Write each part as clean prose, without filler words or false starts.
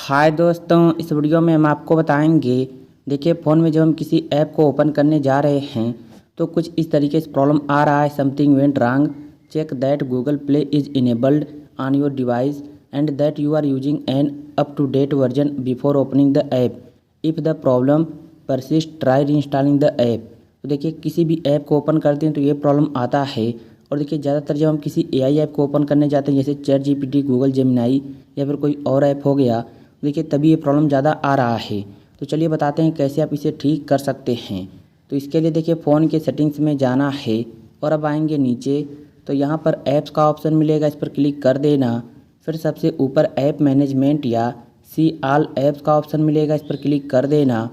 हाय दोस्तों, इस वीडियो में हम आपको बताएंगे। देखिए, फ़ोन में जब हम किसी ऐप को ओपन करने जा रहे हैं तो कुछ इस तरीके से प्रॉब्लम आ रहा है। Something went wrong, check that Google Play is enabled on your device and that you are using an up to date version before opening the app. If the problem persist try reinstalling the app. तो देखिए, किसी भी app को open करते हैं तो ये problem आता है। और देखिए, ज़्यादातर जब हम किसी एआई ऐप को ओपन करने जाते हैं, जैसे चैट जीपीटी, गूगल जेमिनाई या फिर कोई और ऐप हो गया, देखिए तभी ये प्रॉब्लम ज़्यादा आ रहा है। तो चलिए बताते हैं कैसे आप इसे ठीक कर सकते हैं। तो इसके लिए देखिए, फ़ोन के सेटिंग्स में जाना है और अब आएंगे नीचे तो यहाँ पर ऐप्स का ऑप्शन मिलेगा, इस पर क्लिक कर देना। फिर सबसे ऊपर ऐप मैनेजमेंट या सी ऑल ऐप्स का ऑप्शन मिलेगा, इस पर क्लिक कर देना।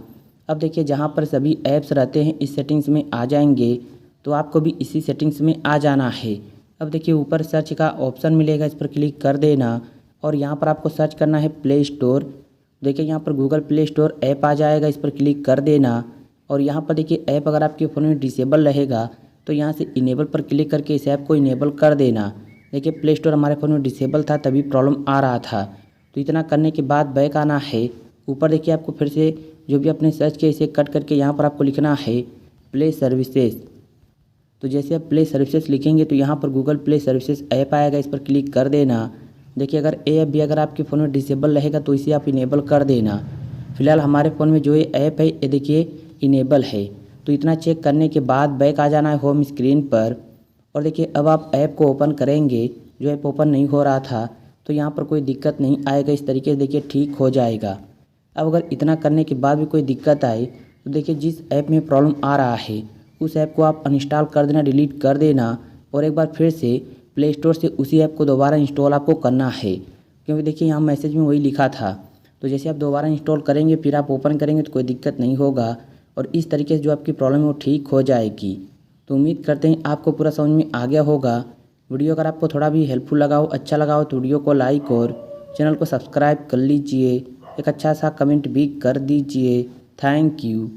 अब देखिए, जहाँ पर सभी ऐप्स रहते हैं इस सेटिंग्स में आ जाएंगे, तो आपको भी इसी सेटिंग्स में आ जाना है। अब देखिए, ऊपर सर्च का ऑप्शन मिलेगा, इस पर क्लिक कर देना और यहाँ पर आपको सर्च करना है प्ले स्टोर। देखिए, यहाँ पर गूगल प्ले स्टोर ऐप आ जाएगा, इस पर क्लिक कर देना। और यहाँ पर देखिए, ऐप अगर आपके फ़ोन में डिसेबल रहेगा तो यहाँ से इनेबल पर क्लिक करके इस ऐप को इनेबल कर देना। देखिए, प्ले स्टोर हमारे फ़ोन में डिसेबल था तभी प्रॉब्लम आ रहा था। तो इतना करने के बाद बैक आना है। ऊपर देखिए, आपको फिर से जो भी अपने सर्च किया इसे कट करके यहाँ पर आपको लिखना है प्ले सर्विसेज। तो जैसे आप प्ले सर्विसेज लिखेंगे तो यहाँ पर गूगल प्ले सर्विसेज ऐप आएगा, इस पर क्लिक कर देना। देखिए, अगर ऐप भी अगर आपके फ़ोन में डिसेबल रहेगा तो इसे आप इनेबल कर देना। फिलहाल हमारे फ़ोन में जो ये ऐप है ये देखिए इनेबल है। तो इतना चेक करने के बाद बैक आ जाना है होम स्क्रीन पर। और देखिए, अब आप ऐप को ओपन करेंगे, जो ऐप ओपन नहीं हो रहा था तो यहाँ पर कोई दिक्कत नहीं आएगा। इस तरीके से देखिए ठीक हो जाएगा। अब अगर इतना करने के बाद भी कोई दिक्कत आए तो देखिए, जिस ऐप में प्रॉब्लम आ रहा है उस ऐप को आप अनइंस्टॉल कर देना, डिलीट कर देना और एक बार फिर से प्ले स्टोर से उसी ऐप को दोबारा इंस्टॉल आपको करना है। क्योंकि देखिए, यहाँ मैसेज में वही लिखा था। तो जैसे आप दोबारा इंस्टॉल करेंगे फिर आप ओपन करेंगे तो कोई दिक्कत नहीं होगा और इस तरीके से जो आपकी प्रॉब्लम है वो ठीक हो जाएगी। तो उम्मीद करते हैं आपको पूरा समझ में आ गया होगा। वीडियो अगर आपको थोड़ा भी हेल्पफुल लगा हो, अच्छा लगा हो तो वीडियो को लाइक और चैनल को सब्सक्राइब कर लीजिए। एक अच्छा सा कमेंट भी कर दीजिए। Thank you.